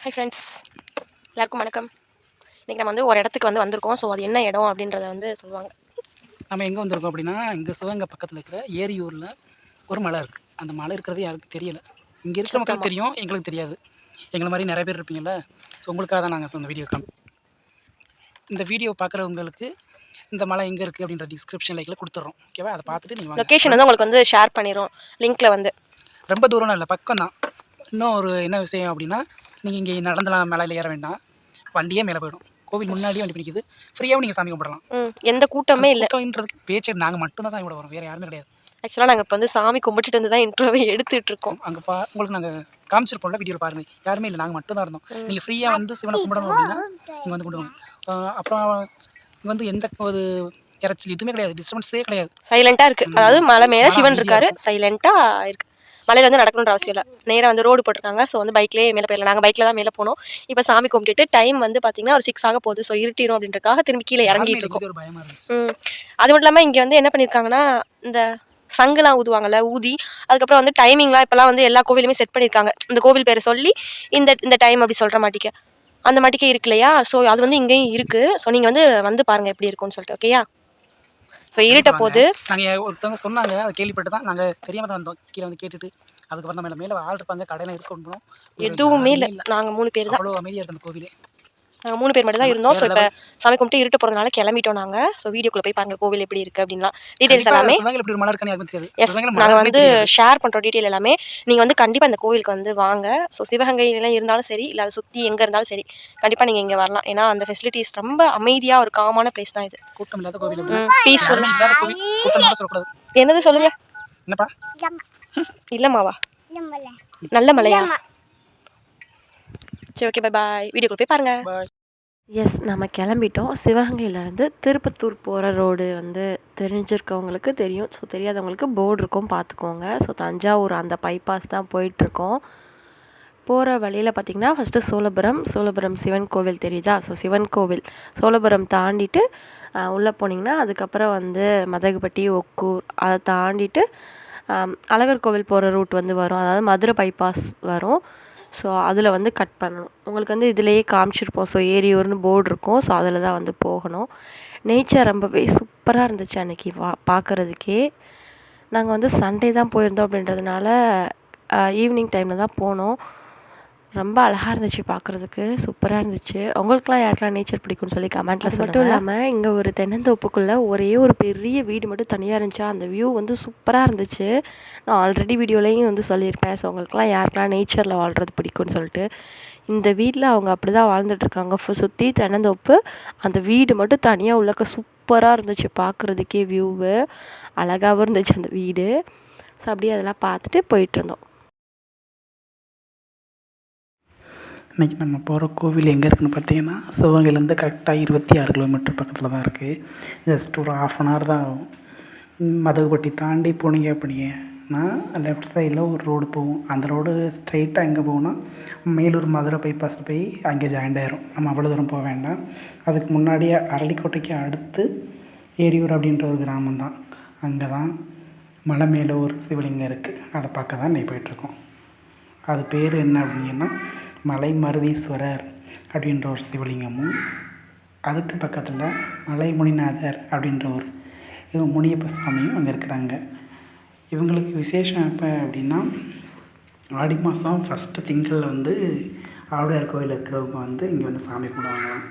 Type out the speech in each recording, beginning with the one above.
Hi friends, எல்லாருக்கும் வணக்கம். இன்றைக்கி நம்ம வந்து ஒரு இடத்துக்கு வந்திருக்கோம். ஸோ அது என்ன இடம் அப்படின்றத சொல்லுவாங்க. நம்ம எங்கே வந்திருக்கோம் அப்படின்னா, இங்கே சிவகங்கை பக்கத்தில் இருக்கிற ஏரியூரில் ஒரு மலை இருக்குது. அந்த மலை இருக்கிறது யாருக்கும் தெரியலை. இங்கே இருக்கிற மக்களுக்கு தெரியும், எங்களுக்கு தெரியாது. எங்களை மாதிரி நிறைய பேர் இருப்பீங்கள்ல. ஸோ உங்களுக்காக தான் நாங்கள் இந்த வீடியோ இந்த வீடியோ பார்க்குறவங்களுக்கு இந்த மலை எங்கே இருக்குது அப்படின்ற டிஸ்கிரிப்ஷன் லைக்கில் கொடுத்துட்றோம். ஓகேவா? அதை பார்த்துட்டு நீங்கள் லொக்கேஷன் உங்களுக்கு ஷேர் பண்ணிடுறோம் லிங்க்கில். ரொம்ப தூரம்லாம் இல்லை, பக்கம் தான். இன்னும் ஒரு என்ன விஷயம் அப்படின்னா, நீங்கள் இங்கே நடந்தலாம் மலையில் ஏற வேண்டாம், வண்டியே மேலே போயிடும். கோவில் முன்னாடியே வண்டி பிடிக்குது, ஃப்ரீயாகவும் நீங்கள் சாமி கும்பிடலாம். எந்த கூட்டமே இல்லை. கூட்டம்ன்றதுக்கு பேச்சு நாங்கள் மட்டும்தான் சாமி கும்பிட வரோம், வேறு யாருமே கிடையாது. ஆக்சுவலாக நாங்கள் இப்போ சாமி கும்பிட்டுட்டு வந்து தான் இன்ட்ரோவே எடுத்துகிட்டு இருக்கோம். அங்கே உங்களுக்கு நாங்கள் காமிச்சிருப்போம்ல வீடியோவில் பாருங்கள், யாருமே இல்லை, நாங்கள் மட்டும் தான் இருந்தோம். நீங்கள் ஃப்ரீயாக சிவனை கும்பிடணும் அப்படின்னா இங்கே கும்பிடுவோம். அப்புறம் இங்கே எந்த ஒரு இறைச்சல் எதுவுமே கிடையாது, டிஸ்டர்பன்ஸே கிடையாது, சைலண்ட்டாக இருக்குது. அதாவது மலை மேலே சிவன் இருக்காரு, சைலண்ட்டாக இருக்குது. மலையில் நடக்கணுன்ற அவசியம் இல்லை, நேராக ரோடு போட்டிருக்காங்க. ஸோ பைக்லேயே மேலே போயிடலாம். நாங்கள் பைக்கில் தான் மேலே போனோம். இப்போ சாமி கும்பிட்டுட்டு டைம் பார்த்தீங்கன்னா ஒரு 6 ஆக போகுது. ஸோ இருட்டிடும் அப்படின்றக்காக திரும்பி கீழே இறங்கிட்டு இருக்கோம். அது மட்டும் இல்லாமல் இங்கே என்ன பண்ணியிருக்காங்கன்னா, இந்த சங்குலாம் ஊதுவாங்கள்ல, ஊதி அதுக்கப்புறம் டைமிங்லாம் இப்போலாம் எல்லா கோவிலுமே செட் பண்ணியிருக்காங்க. இந்த கோவில் பேரை சொல்லி இந்த டைம் அப்படி சொல்கிற மாட்டிக்க அந்த மாட்டிக்கே இருக்கு இல்லையா? ஸோ அது இங்கேயும் இருக்குது. ஸோ நீங்கள் வந்து பாருங்கள் எப்படி இருக்கும்னு சொல்லிட்டு. ஓகேயா? ஸோ இருட்ட போது நாங்கள் ஒருத்தவங்க சொன்னாங்க, அதை கேள்விப்பட்டு தான் நாங்கள் தெரியாமல் தான் வந்தோம். கீழே கேட்டுட்டு அதுக்கப்புறம் தான் மேலே ஆள் இருப்பாங்க, கடையெல்லாம் இருக்கணும், எதுவுமே இல்லை. நாங்கள் 3 பேர் தான். அவ்வளோ அமைதியாக இருக்குது அந்த கோவிலே. நாங்கள் 3 பேர் மட்டும் தான் இருந்தோம். ஸோ இப்போ சாமி கும்பிட்டு இருட்டு போகிறதுனால கிளம்பிட்டோம் நாங்கள். ஸோ வீடியோக்குள்ளே போய் பாருங்கள் கோவில் எப்படி இருக்குது அப்படின்லாம் டீட்டெயில்ஸ் எல்லாமே. எஸ், நாங்கள் ஷேர் பண்ணுறோம் டீட்டெயில் எல்லாமே. நீங்கள் கண்டிப்பாக இந்த கோவிலுக்கு வாங்க. ஸோ சிவகங்கையிலாம் இருந்தாலும் சரி, இல்லை அதை சுற்றி எங்கே இருந்தாலும் சரி, கண்டிப்பாக நீங்கள் இங்கே வரலாம். ஏன்னா அந்த ஃபெசிலிட்டிஸ் ரொம்ப அமைதியாக ஒரு காமான பிளேஸ் தான் இது. கூட்டம் இல்லாத கோவில், பீஸ்ஃபுல். என்னது சொல்லுங்க? என்னப்பா? இல்லைம்மாவா? நல்ல மலையா? சரி, ஓகே, பை பாய். வீடியோக்குள்ள போய் பாருங்கள். எஸ், நம்ம கிளம்பிட்டோம். சிவகங்கையிலேருந்து திருப்பத்தூர் போகிற ரோடு தெரிஞ்சிருக்கவங்களுக்கு தெரியும். ஸோ தெரியாதவங்களுக்கு போர்டு இருக்கும், பார்த்துக்கோங்க. ஸோ தஞ்சாவூர் அந்த பைபாஸ் தான் போயிட்டுருக்கோம். போகிற வழியில் பார்த்திங்கன்னா ஃபஸ்ட்டு சோழபுரம் சிவன் கோவில் தெரியுதா? ஸோ சிவன் கோவில் சோழபுரம் தாண்டிட்டு உள்ளே போனீங்கன்னா அதுக்கப்புறம் மதகுபட்டி, ஒக்கூர், அதை தாண்டிட்டு அழகர் கோவில் போகிற ரூட் வரும். அதாவது மதுரை பைபாஸ் வரும். ஸோ அதில் கட் பண்ணணும். உங்களுக்கு இதிலேயே காமிச்சிருப்போம். ஸோ ஏரியூர்னு போர்டு இருக்கும். ஸோ அதில் தான் போகணும். நேச்சர் ரொம்பவே சூப்பராக இருந்துச்சு அன்றைக்கி பார்க்குறதுக்கே. நாங்கள் சண்டே தான் போயிருந்தோம் அப்படின்றதுனால ஈவினிங் டைமில் தான் போனோம். ரொம்ப அழகாக இருந்துச்சு, பார்க்குறதுக்கு சூப்பராக இருந்துச்சு. உங்களுக்குலாம் யாருக்கெல்லாம் நேச்சர் பிடிக்கும்னு சொல்லி கமெண்ட்டில் சொல்லுங்கள். மட்டும் இல்லாமல் இங்கே ஒரு தென்னந்தோப்புக்குள்ளே ஒரே ஒரு பெரிய வீடு மட்டும் தனியாக இருந்துச்சு. அந்த வியூ சூப்பராக இருந்துச்சு. நான் ஆல்ரெடி வீடியோலையும் சொல்லியிருப்பேன். ஸோ உங்களுக்குலாம் யாருக்கெல்லாம் நேச்சரில் வாழ்கிறது பிடிக்கும்னு சொல்லிட்டு. இந்த வீட்டில் அவங்க அப்படி தான் வாழ்ந்துட்டுருக்காங்க. சுற்றி தென்னந்தோப்பு, அந்த வீடு மட்டும் தனியாக உள்ளக்க சூப்பராக இருந்துச்சு பார்க்குறதுக்கே. வியூவு அழகாகவும் இருந்துச்சு அந்த வீடு. ஸோ அப்படியே அதெல்லாம் பார்த்துட்டு போயிட்டுருந்தோம். இன்றைக்கி நம்ம போகிற கோவில் எங்கே இருக்குதுன்னு பார்த்தீங்கன்னா, சிவகங்கையிலேருந்து கரெக்டாக 26 கிலோமீட்டர் பக்கத்தில் தான் இருக்குது. ஜஸ்ட் ஒரு 1/2 hour தான் ஆகும். மதகுபட்டி தாண்டி போனீங்க அப்படின்னா லெஃப்ட் சைடில் ஒரு ரோடு போகும். அந்த ரோடு ஸ்ட்ரெயிட்டாக எங்கே போகும்னா மேலூர் மதுரை பைபாஸ் போய் அங்கே ஜாயிண்ட் ஆயிரும். நம்ம அவ்வளோ தூரம் போக வேண்டாம். அதுக்கு முன்னாடியே அரளிக்கோட்டைக்கு அடுத்து ஏரியூர் அப்படின்ற ஒரு கிராமம் தான். அங்கே தான் மலை மேலே ஒரு சிவலிங்கம் இருக்குது. அதை பார்க்க தான் இன்னைக்கு போயிட்டுருக்கோம். அது பேர் என்ன அப்படின்னா மலை மருதீஸ்வரர் அப்படின்ற ஒரு சிவலிங்கமும், அதுக்கு பக்கத்தில் மலை முனிநாதர் அப்படின்ற ஒரு முனியப்ப சாமியும் அங்கே இருக்கிறாங்க. இவங்களுக்கு விசேஷம் எப்போ அப்படின்னா ஆடி மாதம் ஃபஸ்ட்டு திங்களில் ஆவுடையார் கோயில் இருக்கிறவங்க இங்கே சாமி கும்பிடுவாங்களாம்.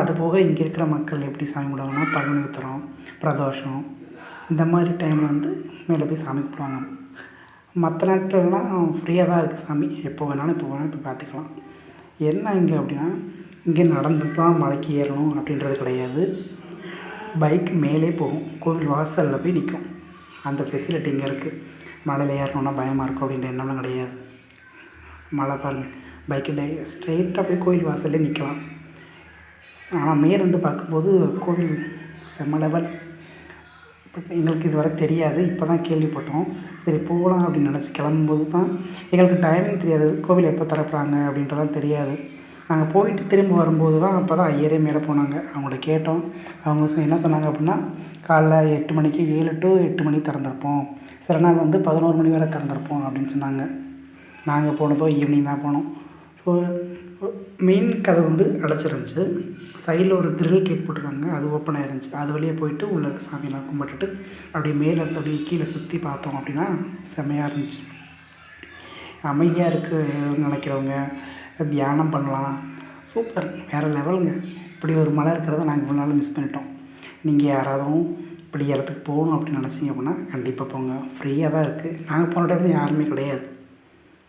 அது போக இங்கே இருக்கிற மக்கள் எப்படி சாமி கும்பிடுவாங்கன்னா பங்குனி உத்திரம், பிரதோஷம், இந்த மாதிரி டைமில் மேலே போய் சாமி கும்பிடுவாங்க. மற்ற நாட்கள்லாம் ஃப்ரீயாக தான் இருக்குது சாமி, எப்போ வேணாலும் போய் பார்த்துக்கலாம். என்ன இங்கே அப்படின்னா, இங்கே நடந்து தான் மலைக்கு ஏறணும் அப்படின்றது கிடையாது. பைக் மேலே போகும், கோவில் வாசலில் போய் நிற்கும். அந்த ஃபெசிலிட்டி இங்கே இருக்குது. மலையில் ஏறணுன்னா பயமாக இருக்கும் அப்படின்ற எண்ணம்லாம் கிடையாது. மழை பாருங்கள், பைக்கில் ஸ்ட்ரெயிட்டாக போய் கோவில் வாசல்லே நிற்கலாம். ஆனால் மேலிருந்து பார்க்கும்போது கோவில் செம்ம லெவல். எங்களுக்கு இதுவரை தெரியாது, இப்போ தான் கேள்விப்பட்டோம். சரி போகலாம் அப்படின்னு நினச்சி கிளம்பும்போது தான் எங்களுக்கு டைமிங் தெரியாது, கோவில் எப்போ திறப்பாங்க அப்படின்றலாம் தெரியாது. நாங்கள் போயிட்டு திரும்ப வரும்போது தான் அப்போ தான் ஐயரே மேலே போனாங்க. அவங்கள்ட்ட கேட்டோம். அவங்க என்ன சொன்னாங்க அப்படின்னா, காலைல 8 மணிக்கு 7 to 8 மணி திறந்திருப்போம், சில நாள் 11 மணி வரை திறந்திருப்போம் அப்படின்னு சொன்னாங்க. நாங்கள் போனதோ ஈவினிங் தான் போனோம். ஸோ மெயின் கதை வந்து அடைச்சிருந்துச்சு. சைடில் ஒரு க்ரில் கேட் போட்டிருக்காங்க, அது ஓப்பன் ஆயிருந்துச்சு. அது வழியாக போயிட்டு உள்ளே சாமியெல்லாம் கும்பிட்டுட்டு அப்படியே மேலே இருந்து அப்படியே கீழே சுற்றி பார்த்தோம் அப்படின்னா செம்மையாக இருந்துச்சு. அமைதியாக இருக்குன்னு நினைக்கிறவங்க தியானம் பண்ணலாம். சூப்பர், வேறு லெவலுங்க. இப்படி ஒரு மலை இருக்கிறத நாங்கள் இவ்வளோ நாள் மிஸ் பண்ணிட்டோம். நீங்கள் யாராவது இப்படி இடத்துக்கு போகணும் அப்படின்னு நினச்சிங்க அப்படின்னா கண்டிப்பாக போங்க. ஃப்ரீயாக தான் இருக்குது. நாங்கள் போன இடத்துல யாருமே கிடையாது.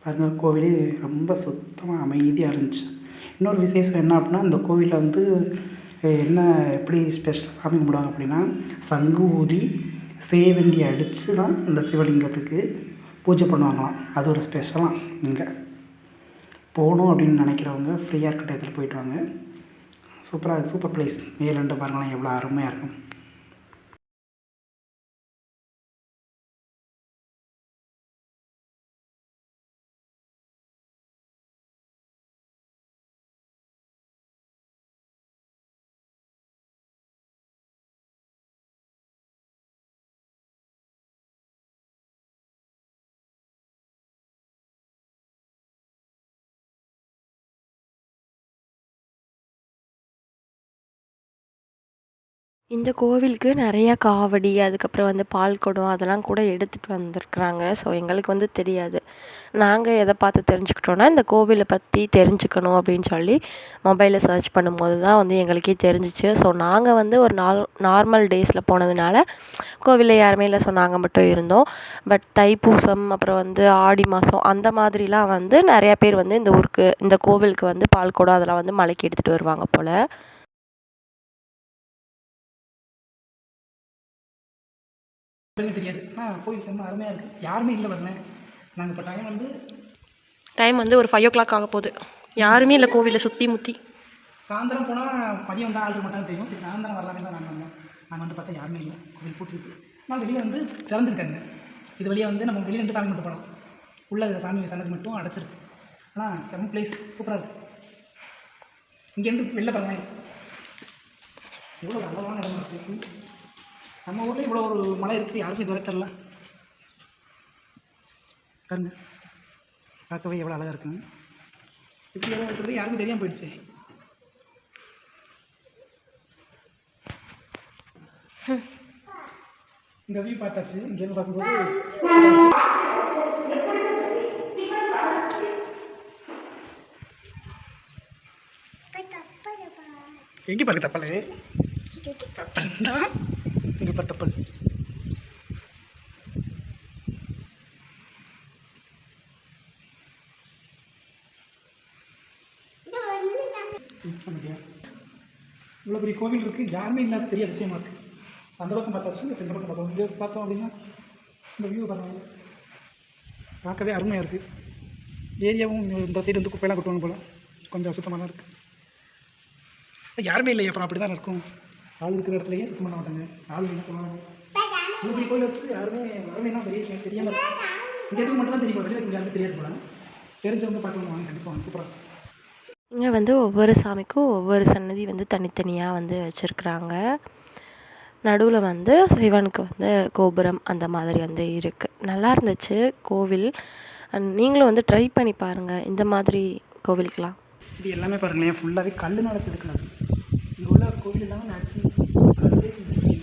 பாருங்கள், கோவிலே ரொம்ப சுத்தமாக அமைதியாக இருந்துச்சு. இன்னொரு விசேஷம் என்ன அப்படின்னா, இந்த கோவிலில் வந்து என்ன எப்படி ஸ்பெஷல் சாமி கும்பிடுவாங்க அப்படின்னா, சங்கு ஊதி சேவண்டி அடித்து தான் இந்த சிவலிங்கத்துக்கு பூஜை பண்ணுவாங்களாம். அது ஒரு ஸ்பெஷலாம். இங்கே போகணும் அப்படின்னு நினைக்கிறவங்க ஃப்ரீயாக இருக்க டயத்தில் போயிட்டு வாங்க. சூப்பராக, சூப்பர் ப்ளேஸ். மேலேருந்து பாருங்களேன் எவ்வளோ அருமையாக இருக்கும். இந்த கோவிலுக்கு நிறையா காவடி, அதுக்கப்புறம் வந்து பால் குடம் அதெல்லாம் கூட எடுத்துகிட்டு வந்திருக்குறாங்க. ஸோ எங்களுக்கு வந்து தெரியாது. நாங்கள் எதை பார்த்து தெரிஞ்சுக்கிட்டோன்னா, இந்த கோவிலை பற்றி தெரிஞ்சுக்கணும் அப்படின்னு சொல்லி மொபைலில் சர்ச் பண்ணும்போது தான் வந்து எங்களுக்கே தெரிஞ்சிச்சு. ஸோ நாங்கள் வந்து ஒரு நார்மல் டேஸில் போனதுனால கோவிலில் யாருமே இல்லை. ஸோ நாங்கள் மட்டும் இருந்தோம். பட் தைப்பூசம், அப்புறம் வந்து ஆடி மாதம் அந்த மாதிரிலாம் வந்து நிறையா பேர் வந்து இந்த கோவிலுக்கு வந்து பால் குடம் அதெல்லாம் வந்து மலைக்கு எடுத்துகிட்டு வருவாங்க போல். தெரியாது. கோயில் செம்ம அருமையாக இருக்குது. யாருமே இல்லை பாருங்க. நாங்கள் இப்போ டைம் வந்து ஒரு 5 o'clock ஆக போகுது. யாருமே இல்லை கோவிலில் சுற்றி முற்றி. சாயந்தரம் போனால் மதியம் வந்தால் ஆள் மாட்டான்னு தெரியும். சரி, சாயந்தரம் வரலாமே தான் நாங்கள் வந்தோம். நாங்கள் வந்து பார்த்தா யாருமே இல்லை. கோவில் பூட்டிருக்கு. ஆனால் வெளியே வந்து திறந்துருக்காங்க. இது வழியாக வந்து நம்ம வெளியே ரெண்டு சாமி மட்டும் போகலாம். உள்ள சாமி சன்னதி மட்டும் அடைச்சிருக்கு. ஆனால் செம்ம பிளேஸ், சூப்பராக இருக்குது. இங்கேருந்து வெளில பாருங்க, இவ்வளோ அழகான இடமா இருக்குது. நம்ம ஊரில் இவ்வளோ ஒரு மலை இருக்குது, யாருக்கும் இதுவரை தெரில. பாருங்க, பார்க்கவே எவ்வளோ அழகாக இருக்குங்க. இப்படி எவ்வளோ இருக்கிறது யாருக்கும் தெரியாமல் போயிடுச்சு. இந்த வியூ பார்த்தாச்சு. இங்கேருந்து பார்க்கும்போது எங்கே பாருங்க தப்பல், தப்பல்னா இங்கே பாரு தப்பல். இவ்வளோ பெரிய கோவில் இருக்குது, யாருமே இல்லாத பெரிய அதிசயமாக இருக்குது. அந்த பக்கம் பார்த்தாச்சு, இந்த பக்கம் பார்த்தோம். இங்கே பார்த்தோம் அப்படின்னா இந்த வியூ பாருங்க, பார்க்கவே அருமையாக இருக்குது. ஏரியாவும் இந்த சைடு வந்து குப்பையெல்லாம் கொட்டுவாங்க போல், கொஞ்சம் சுத்தமாக தான் இருக்குது. யாருமே இல்லை, அப்புறம் அப்படி தான் இருக்கும். ஆள் இருக்கிற இடத்துலையே சுத்தம் பண்ண மாட்டாங்க. ஆள் என்ன சொல்லுவாங்க, இவ்வளோ பெரிய கோயில் வச்சு யாருமே வரவேன்னா தெரியாமல் இங்கே எதுக்கு மட்டும் தான் தெரியும். வெளியில் யாருமே தெரியாது போல. தெரிஞ்சவங்க பார்க்கணும் வாங்க, கண்டிப்பாக வாங்க, சூப்பராக. இங்கே வந்து ஒவ்வொரு சாமிக்கும் ஒவ்வொரு சன்னதி வந்து தனித்தனியாக வந்து வச்சுருக்குறாங்க. நடுவில் வந்து சிவனுக்கு வந்து கோபுரம் அந்த மாதிரி வந்து இருக்குது. நல்லா இருந்துச்சு கோவில். நீங்களும் வந்து ட்ரை பண்ணி பாருங்கள் இந்த மாதிரி கோவிலுக்கெலாம். இது எல்லாமே பாருங்களேன், ஃபுல்லாகவே கல்லுனால செதுக்கலாம். இங்கே உள்ள கோவில் எல்லாமே மேக்ஸிமம் கல்லே செதுக்கி.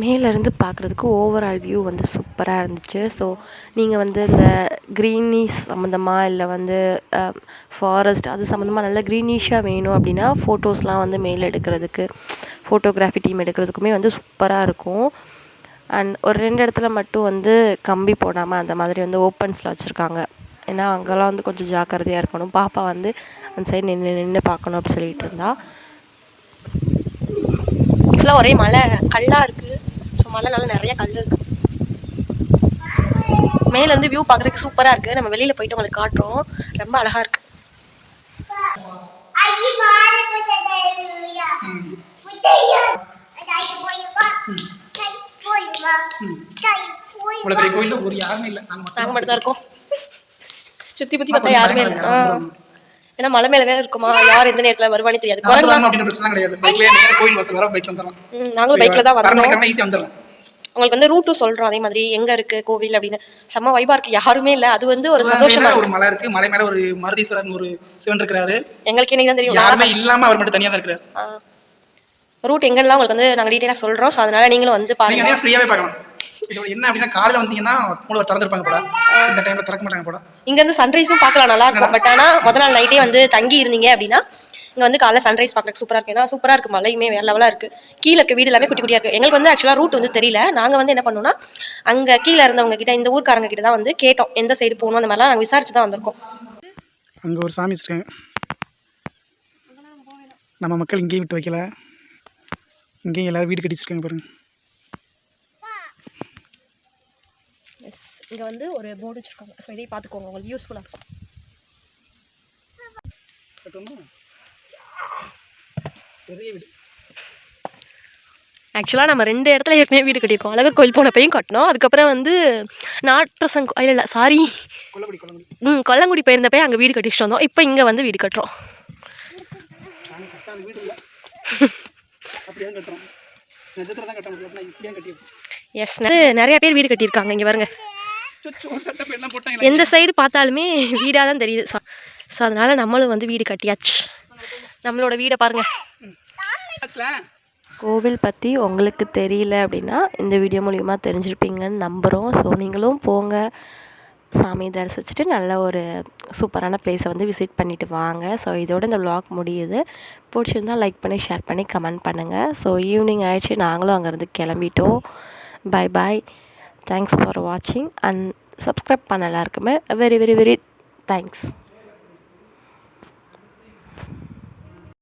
மேலேருந்து பார்க்குறதுக்கு ஓவரால் வியூ வந்து சூப்பராக இருந்துச்சு. ஸோ நீங்கள் வந்து இந்த க்ரீனிஷ் சம்மந்தமாக இல்லை வந்து ஃபாரஸ்ட் அது சம்மந்தமாக நல்லா க்ரீனிஷாக வேணும் அப்படின்னா ஃபோட்டோஸ்லாம் வந்து மேலே எடுக்கிறதுக்கு, ஃபோட்டோகிராஃபி டீம் எடுக்கிறதுக்குமே வந்து சூப்பராக இருக்கும். அண்ட் ஒரு 2 இடத்துல மட்டும் வந்து கம்பி போடாமல் அந்த மாதிரி வந்து ஓப்பன்ஸில் வச்சுருக்காங்க. ஏன்னா அங்கெல்லாம் வந்து கொஞ்சம் ஜாக்கிரதையாக இருக்கணும். பாப்பா வந்து அந்த சைடு நின்று பார்க்கணும் அப்படி சொல்லிகிட்டு இருந்தா. ஃபுல்லாக ஒரே மலை கல்லாக இருக்குது. ஸோ மலைனால நிறைய கல் இருக்குது. மேலேருந்து வியூ பார்க்குறதுக்கு சூப்பராக இருக்குது. நம்ம வெளியில் போயிட்டு உங்களுக்கு காட்டுறோம். ரொம்ப அழகாக இருக்குது. கோயிலில் ஒரு யாருமே இல்லை, நாங்கள் மட்டும் தான் இருக்கோம். சுற்றி பற்றி பார்த்தா யாருமே இல்லை. ஏன்னா மலை மேலே வேற இருக்குமா, யார் எந்த நேரத்தில் வருவானே தெரியாது. நடந்து வரணும் அப்படின்னு பிரச்சனை கிடையாது. பைக்லயே கோயில் வாசல் வர பைக்ல வந்துடலாம். நாங்களும் பைக்கில் தான் வந்தோம். ஈஸியாக வந்துடலாம். உங்களுக்கு வந்து ரூட்டும் சொல்கிறோம், அதே மாதிரி எங்கே இருக்குது கோவில் அப்படின்னு. செம்ம வைபாக இருக்குது, யாருமே இல்லை. அது வந்து ஒரு சந்தோஷமா ஒரு மலை இருக்குது, மலை மேலே ஒரு மருதீஸ்வரன் ஒரு சிவன் இருக்கிறாரு. எங்களுக்கு இன்னைக்கு தான் தெரியும். யாருமே இல்லாமல் அவர் மட்டும் தனியாக தான் இருக்கிறார். ரூட் எங்கெல்லாம் உங்களுக்கு வந்து நாங்கள் டீட்டெயிலாக சொல்கிறோம். ஸோ அதனால நீங்களும் வந்து பாருங்க. நீங்கள் ஃப்ரீயாகவே பார்க்கலாம். இதோட என்ன அப்படின்னா காலையில் வந்தீங்கன்னா மூணு திறந்துருப்பாங்க போல, இந்த டைமில் திறக்க மாட்டாங்க போல. இங்கேருந்து சன்ரைஸும் பார்க்கலாம், நல்லா இருக்கும். பட் ஆனால் முதல் நாள் நைட்டே வந்து தங்கி இருந்தீங்க அப்படின்னா இங்கே வந்து காலைல சன்ரைஸ் பார்க்குறதுக்கு சூப்பராக இருக்குது. ஏன்னா சூப்பராக இருக்குது, மலையுமே வேறு லெவலாக இருக்குது. கீழே இருக்க வீடு எல்லாமே குட்டி குட்டியாக இருக்குது. எங்களுக்கு வந்து ஆக்சுவலாக ரூட் வந்து தெரியல. நாங்கள் வந்து என்ன பண்ணோம்னா அங்கே கீழே இருந்தவங்க கிட்ட, இந்த ஊர்க்காரங்க கிட்ட தான் வந்து கேட்டோம் எந்த சைடு போகணும், அந்த மாதிரிலாம் நாங்கள் விசாரிச்சு தான் வந்திருக்கோம். அங்கே ஒரு சாமி வச்சுருக்காங்க. நம்ம மக்கள் இங்கேயும் விட்டு வைக்கல, இங்கேயும் எல்லோரும் வீடு கட்டி வச்சுருக்காங்க பாருங்க. எஸ், இங்கே வந்து ஒரு போர்டு வச்சுருக்காங்க. ஸோ இதையும் பார்த்துக்கோங்க, உங்களுக்கு யூஸ்ஃபுல்லாக இருக்கும். பெரிய வீடு. ஆக்சுவலாக நம்ம 2 இடத்துல ஏற்கனவே வீடு கட்டியிருக்கோம். அழகர் கோயில் போனப்பையும் கட்டினோம். அதுக்கப்புறம் வந்து நாட்டரசன் இல்லை சாரி கொல்லங்குடி போயிருந்தப்போ அங்கே வீடு கட்டிட்டு வந்தோம். இப்போ இங்கே வந்து வீடு கட்டுறோம். எஸ், நிறைய பேர் வீடு கட்டியிருக்காங்க. இங்கே பாருங்க, எந்த சைடு பார்த்தாலுமே வீடாக தான் தெரியுது. ஸோ அதனால் நம்மளும் வந்து வீடு கட்டியாச்சு. நம்மளோட வீடை பாருங்கள். கோவில் பற்றி உங்களுக்கு தெரியல அப்படின்னா இந்த வீடியோ மூலிமா தெரிஞ்சிருப்பீங்கன்னு நம்புகிறோம். ஸோ நீங்களும் போங்க, சாமியை தரிசிச்சுட்டு நல்ல ஒரு சூப்பரான பிளேஸை வந்து விசிட் பண்ணிவிட்டு வாங்க. ஸோ இதோட இந்த vlog முடியுது. பிடிச்சிருந்தால் லைக் பண்ணி ஷேர் பண்ணி கமெண்ட் பண்ணுங்கள். ஸோ ஈவினிங் ஆயிடுச்சு, நாங்களும் அங்கேருந்து கிளம்பிட்டோம். பாய் பாய், தேங்க்ஸ் ஃபார் வாட்சிங் அண்ட் சப்ஸ்கிரைப் பண்ண எல்லாருக்குமே வெரி வெரி வெரி தேங்க்ஸ்.